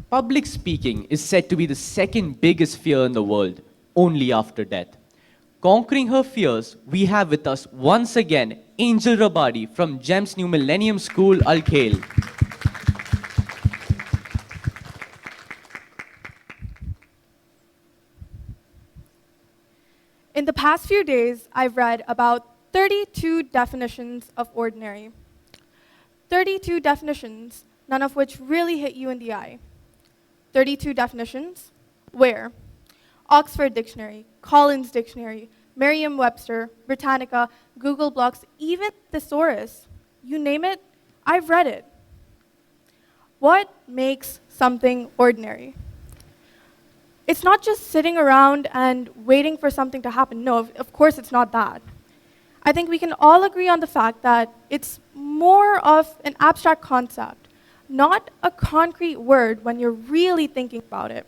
Public speaking is said to be the second biggest fear in the world, only after death. Conquering her fears, we have with us once again Angel Rabadi from GEM's new Millennium School, Khail. In the past few days, I've read about 32 definitions of ordinary. 32 definitions, none of which really hit you in the eye. 32 definitions? Where? Oxford Dictionary, Collins Dictionary, Merriam-Webster, Britannica, Google Blocks, even Thesaurus. You name it, I've read it. What makes something ordinary? It's not just sitting around and waiting for something to happen. No, of course it's not that. I think we can all agree on the fact that it's more of an abstract concept, not a concrete word when you're really thinking about it.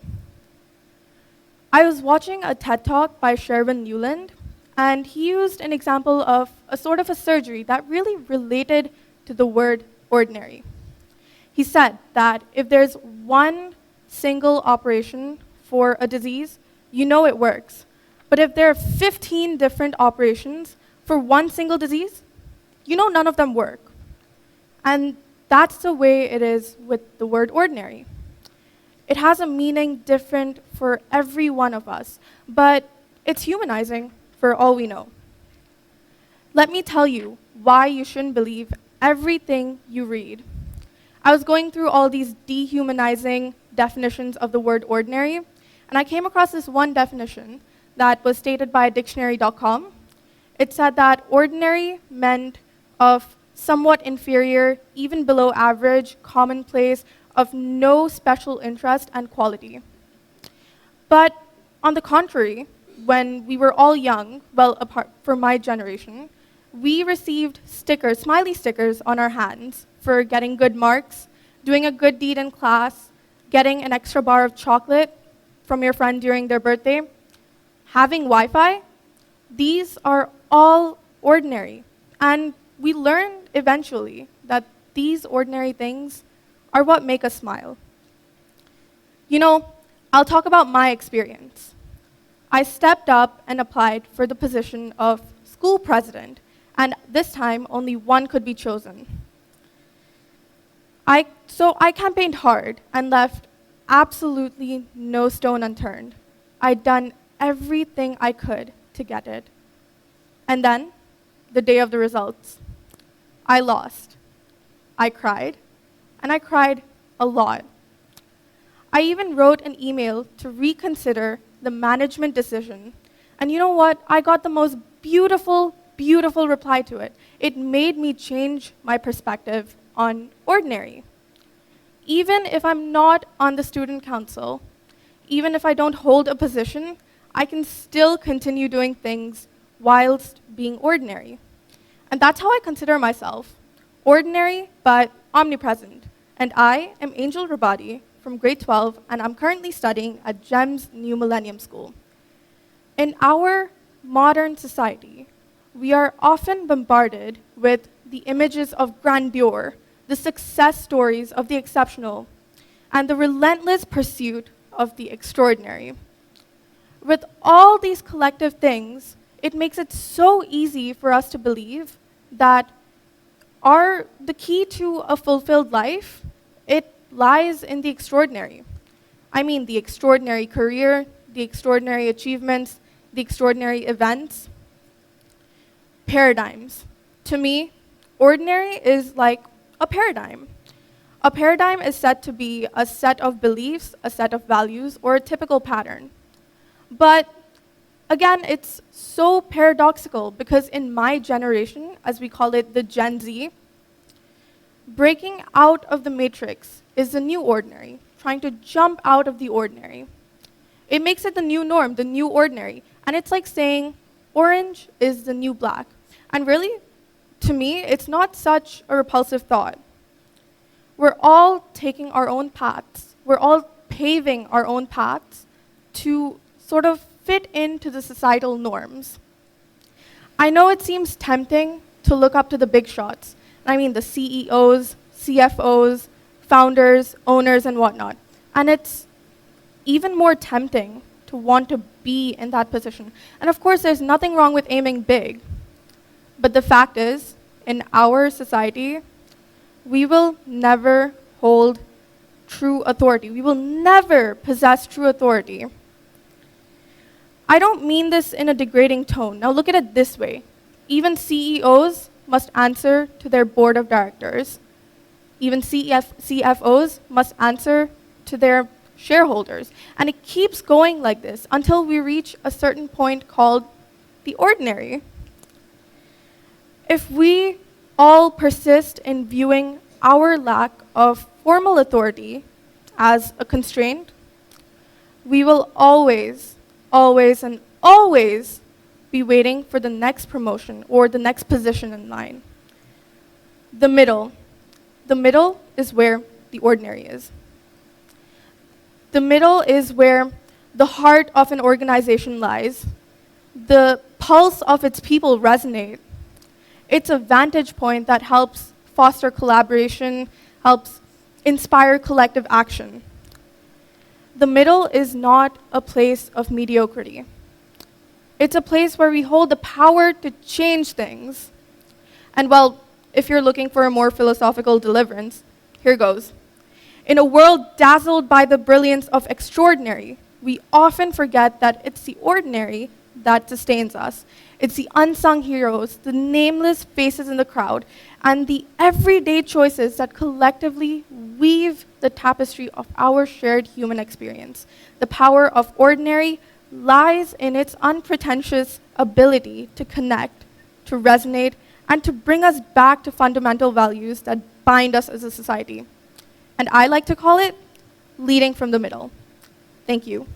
I was watching a TED Talk by Sherwin Newland, and he used an example of a sort of a surgery that really related to the word ordinary. He said that if there's one single operation for a disease, you know it works. But if there are 15 different operations for one single disease, you know none of them work. And that's the way it is with the word ordinary. It has a meaning different for every one of us, but it's humanizing for all we know. Let me tell you why you shouldn't believe everything you read. I was going through all these dehumanizing definitions of the word ordinary, and I came across this one definition that was stated by dictionary.com. It said that ordinary meant of somewhat inferior, even below average, commonplace, of no special interest and quality. But on the contrary, when we were all young, well, apart from my generation, we received stickers, smiley stickers on our hands for getting good marks, doing a good deed in class, getting an extra bar of chocolate from your friend during their birthday, having Wi-Fi. These are all ordinary. And we learned eventually that these ordinary things are what make us smile. You know, I'll talk about my experience. I stepped up and applied for the position of school president, and this time only one could be chosen. So I campaigned hard and left absolutely no stone unturned. I'd done everything I could to get it. And then, the day of the results, I lost. I cried, and I cried a lot. I even wrote an email to reconsider the management decision. And you know what? I got the most beautiful, beautiful reply to it. It made me change my perspective on ordinary. Even if I'm not on the student council, even if I don't hold a position, I can still continue doing things whilst being ordinary. And that's how I consider myself. Ordinary, but omnipresent. And I am Angel Rabadi from grade 12, and I'm currently studying at GEM's new Millennium School. In our modern society, we are often bombarded with the images of grandeur, the success stories of the exceptional, and the relentless pursuit of the extraordinary. With all these collective things, it makes it so easy for us to believe that the key to a fulfilled life, it lies in the extraordinary. I mean, the extraordinary career, the extraordinary achievements, the extraordinary events. Paradigms. To me, ordinary is like a paradigm. A paradigm is said to be a set of beliefs, a set of values, or a typical pattern. But again, it's so paradoxical because in my generation, as we call it the Gen Z, breaking out of the matrix is the new ordinary, trying to jump out of the ordinary. It makes it the new norm, the new ordinary. And it's like saying orange is the new black. And really, to me, it's not such a repulsive thought. We're all taking our own paths. We're all paving our own paths to sort of fit into the societal norms. I know it seems tempting to look up to the big shots. I mean the CEOs, CFOs, founders, owners, and whatnot. And it's even more tempting to want to be in that position. And of course, there's nothing wrong with aiming big. But the fact is, in our society, we will never hold true authority. We will never possess true authority. I don't mean this in a degrading tone. Now look at it this way. Even CEOs must answer to their board of directors. Even CFOs must answer to their shareholders. And it keeps going like this until we reach a certain point called the ordinary. If we all persist in viewing our lack of formal authority as a constraint, we will always, always, and always be waiting for the next promotion or the next position in line. The middle. The middle is where the ordinary is. The middle is where the heart of an organization lies. The pulse of its people resonate. It's a vantage point that helps foster collaboration, helps inspire collective action. The middle is not a place of mediocrity. It's a place where we hold the power to change things. And well, if you're looking for a more philosophical deliverance, here goes. In a world dazzled by the brilliance of extraordinary, we often forget that it's the ordinary that sustains us. It's the unsung heroes, the nameless faces in the crowd, and the everyday choices that collectively weave the tapestry of our shared human experience. The power of ordinary lies in its unpretentious ability to connect, to resonate, and to bring us back to fundamental values that bind us as a society. And I like to call it leading from the middle. Thank you.